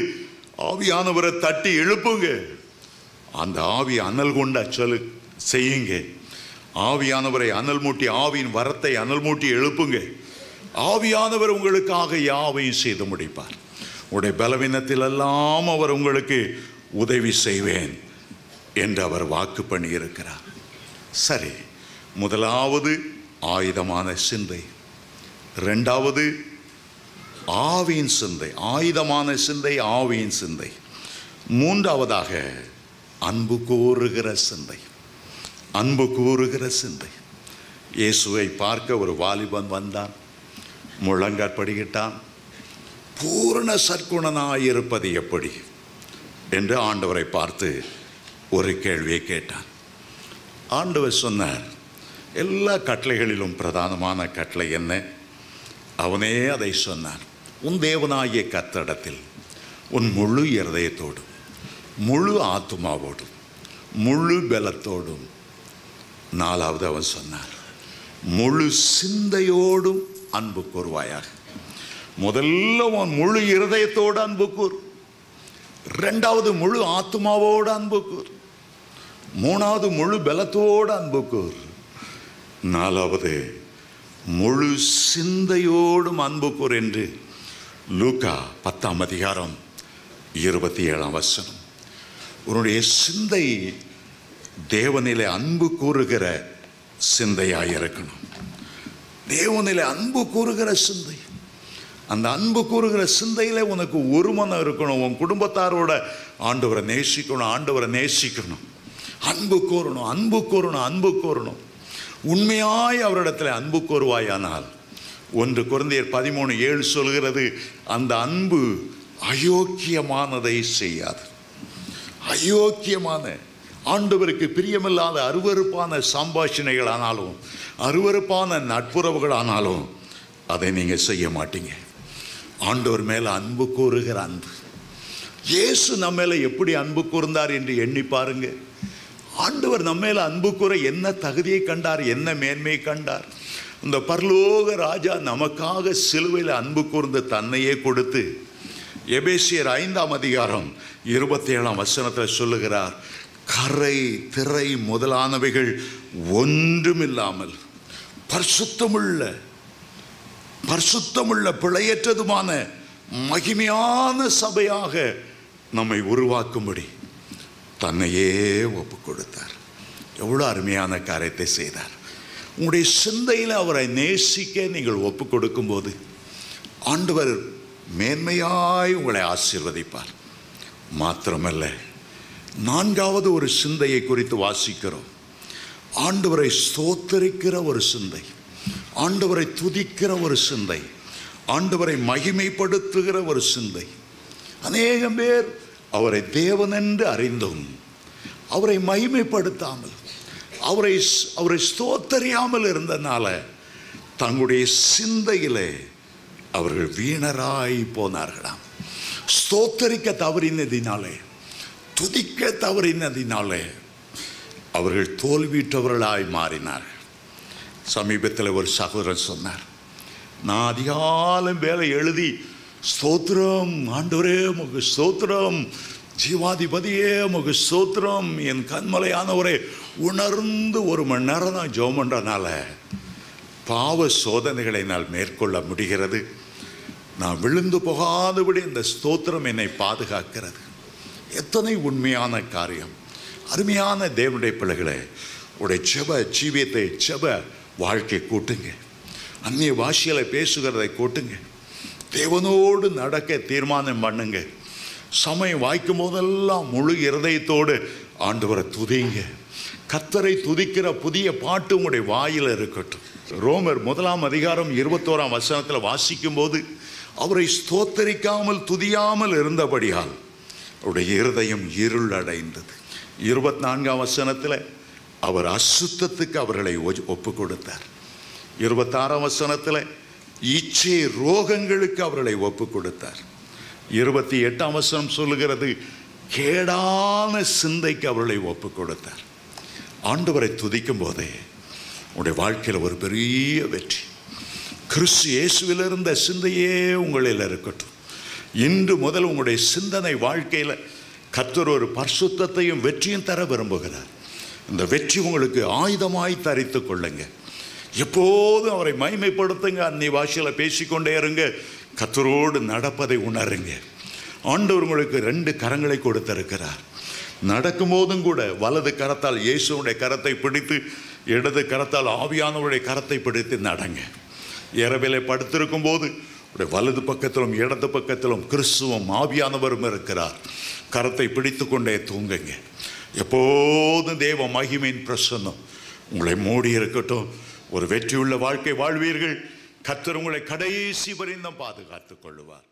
ஆவியானவரை தட்டி எழுப்புங்க. அந்த ஆவி அனல் கொண்ட செய்யுங்க. ஆவியானவரை அனல் மூட்டி, ஆவியின் வரத்தை அனல் மூட்டி எழுப்புங்க. ஆவியானவர் உங்களுக்காக யாவையும் செய்து முடிப்பார். உடைய பலவீனத்தில் எல்லாம் அவர் உங்களுக்கு உதவி செய்வேன் என்று அவர் வாக்கு பண்ணி இருக்கிறார். சரி, முதலாவது ஆயுதமான சிந்தை, இரண்டாவது ஆவியின் சிந்தை, ஆயுதமான சிந்தை, ஆவியின் சிந்தை. மூன்றாவதாக அன்பு கூறுகிற சிந்தை, அன்பு கூறுகிற சிந்தை. இயேசுவை பார்க்க ஒரு வாலிபன் வந்தான், முழங்காற்படியிட்டான். பூரண சற்குணனாயிருப்பது எப்படி என்று ஆண்டவரை பார்த்து ஒரு கேள்வியை கேட்டான். ஆண்டவர் சொன்னார், எல்லா கட்டளைகளிலும் பிரதானமான கட்டளை என்ன? அவனே அதை சொன்னார். உன் தேவனாகிய கர்த்தரிடத்தில் உன் முழு இருதயத்தோடும் முழு ஆத்துமாவோடும் முழு பலத்தோடும், நாலாவது அவன் சொன்னார், முழு சிந்தையோடும் அன்பு கூறுவாயாக. முதல்ல உன் முழு இருதயத்தோடு அன்பு கூறு, இரண்டாவது முழு ஆத்துமாவோடு அன்பு கூறு, மூணாவது முழு பலத்தோடு அன்பு கூறு, நாலாவது முழு சிந்தையோடும் அன்பு கூறு என்று லூக்கா 10ஆம் அதிகாரம் 27ஆம் வசனம். உன்னுடைய சிந்தை தேவனிலே அன்பு கூறுகிற சிந்தையாயிருக்கணும். தேவனிலே அன்பு கூறுகிற சிந்தை. அந்த அன்பு கூறுகிற சிந்தையிலே உனக்கு ஒரு மனம் இருக்கணும். உன் குடும்பத்தாரோட ஆண்டவரை நேசிக்கணும், ஆண்டவரை நேசிக்கணும், அன்பு கூறணும், அன்பு கூறணும், அன்பு கூறணும். உண்மையாய் அவரிடத்தில் அன்பு கூறுவாயானால் 1 கொரிந்தியர் 13:7 சொல்கிறது, அந்த அன்பு அயோக்கியமானதை செய்யாது. அயோக்கியமான, ஆண்டவருக்கு பிரியமில்லாத அருவருப்பான சம்பாஷணைகள் ஆனாலும் அருவருப்பான நட்புறவுகள் ஆனாலும் அதை நீங்கள் செய்ய மாட்டீங்க. ஆண்டவர் மேலே அன்பு கூறுகிற அன்பு. இயேசு நம்ம மேலே எப்படி அன்பு கூர்ந்தார் என்று எண்ணி பாருங்க. ஆண்டவர் நம்ம மேலே அன்பு கூற என்ன தகுதியை கண்டார், என்ன மேன்மையை கண்டார். இந்த பரலோக ராஜா நமக்காக சிலுவையில் அன்பு கூர்ந்து தன்னையே கொடுத்து, எபேசியர் 5ஆம் அதிகாரம் 27ஆம் வசனத்தில் சொல்லுகிறார், கரை திரை முதலானவைகள் ஒன்றுமில்லாமல் பரிசுத்தமுள்ள பிழையற்றதுமான மகிமையான சபையாக நம்மை உருவாக்கும்படி தன்னையே ஒப்பு கொடுத்தார். எவ்வளோ அருமையான காரியத்தை செய்தார். உங்களுடைய சிந்தையில் அவரை நேசிக்க நீங்கள் ஒப்பு கொடுக்கும்போது ஆண்டவர் மேன்மையாய் உங்களை ஆசீர்வதிப்பார். மாத்திரமல்ல, 4வது ஒரு சிந்தையை குறித்து வாசிக்கிறோம். ஆண்டவரை ஸ்தோத்தரிக்கிற ஒரு சிந்தை, ஆண்டவரை துதிக்கிற ஒரு சிந்தை, ஆண்டவரை மகிமைப்படுத்துகிற ஒரு சிந்தை. அநேகம் பேர் அவரை தேவன் என்று அறிந்தும் அவரை மகிமைப்படுத்தாமல் அவரை ஸ்தோத்தரியாமல் இருந்தனால தங்களுடைய சிந்தையிலே அவர்கள் வீணராய் போனார்களாம். ஸ்தோத்தரிக்க தவறினதினாலே, துதிக்க தவறினதினாலே அவர்கள் தோல்வியுற்றவர்களாய் மாறினார்கள். சமீபத்தில் ஒரு சகோதரன் சொன்னார், நான் அதிகாலம் வேலை எழுதி ஸ்தோத்திரம் ஆண்டவரே உமக்கு ஸ்தோத்திரம், ஜீவாதிபதியே உமக்கு ஸ்தோத்திரம், என் கண்மலையானவரே உணர்ந்து 1 மணி நேரம் தான் ஜெபம் பண்ணுறனால பாவ சோதனைகளை என்னால் மேற்கொள்ள முடிகிறது. நான் விழுந்து போகாதபடி இந்த ஸ்தோத்திரம் என்னை பாதுகாக்கிறது. எத்தனை உண்மையான காரியம். அருமையான தேவனுடைய பிள்ளைகளை, உடைய ஜெப ஜீவியத்தை, ஜெப வாழ்க்கை கூட்டுங்க. அந்நிய பாஷையில பேசுகிறதை கூட்டுங்க. தேவனோடு நடக்க தீர்மானம் பண்ணுங்க. சமயம் வாய்க்கும் போதெல்லாம் முழு இருதயத்தோடு ஆண்டவரை துதிங்க. கர்த்தரை துதிக்கிற புதிய பாட்டு உங்களுடைய வாயில் இருக்கட்டும். ரோமர் 1ஆம் அதிகாரம் 21ஆம் வசனத்தில் வாசிக்கும் போது, அவரை ஸ்தோத்தரிக்காமல் துதியாமல் இருந்தபடியால் அவருடைய இருதயம் இருள் அடைந்தது. 24ஆம் வசனத்தில் அவர் அசுத்தத்துக்கு அவர்களை ஒப்பு கொடுத்தார். 26ஆம் வசனத்தில் இச்சை ரோகங்களுக்கு அவர்களை ஒப்பு கொடுத்தார். 28ஆம் வசனம் சொல்லுகிறது, கேடான சிந்தைக்கு அவர்களை ஒப்பு கொடுத்தார். ஆண்டவரை துதிக்கும் போதே உங்களுடைய வாழ்க்கையில் ஒரு பெரிய வெற்றி. கிறிஸ்து இயேசுவில் இருந்த சிந்தையே உங்களில் இருக்கட்டும். இன்று முதல் உங்களுடைய சிந்தனை வாழ்க்கையில் கர்த்தர் ஒரு பரிசுத்தத்தையும் வெற்றியும் தர விரும்புகிறார். இந்த வெற்றி உங்களுக்கு ஆயுதமாய் தரித்து கொள்ளுங்க. எப்போதும் அவரை மகிமைப்படுத்துங்க. அன்னை பாஷையில் பேசிக்கொண்டே இருங்க. கர்த்தரோடு நடப்பதை உணருங்க. ஆண்டவர் உங்களுக்கு 2 கரங்களை கொடுத்திருக்கிறார். நடக்கும்போதும் கூட வலது கரத்தால் இயேசுடைய கரத்தை பிடித்து, இடது கரத்தால் ஆவியானவருடைய கரத்தை பிடித்து நடங்க. இரவிலே படுத்திருக்கும் போது வலது பக்கத்திலும் இடது பக்கத்திலும் கிறிஸ்துவும் ஆவியானவரும் இருக்கிறார். கரத்தை பிடித்து கொண்டே தூங்குங்க. எப்போதும் தேவ மகிமையின் பிரசன்னம் உங்களை மூடி இருக்கட்டும். ஒரு வெற்றியுள்ள வாழ்க்கை வாழ்வீர்கள். கர்த்தர் உங்களை கடைசி வரையும் பாதுகாத்துக் கொள்ளுவார்.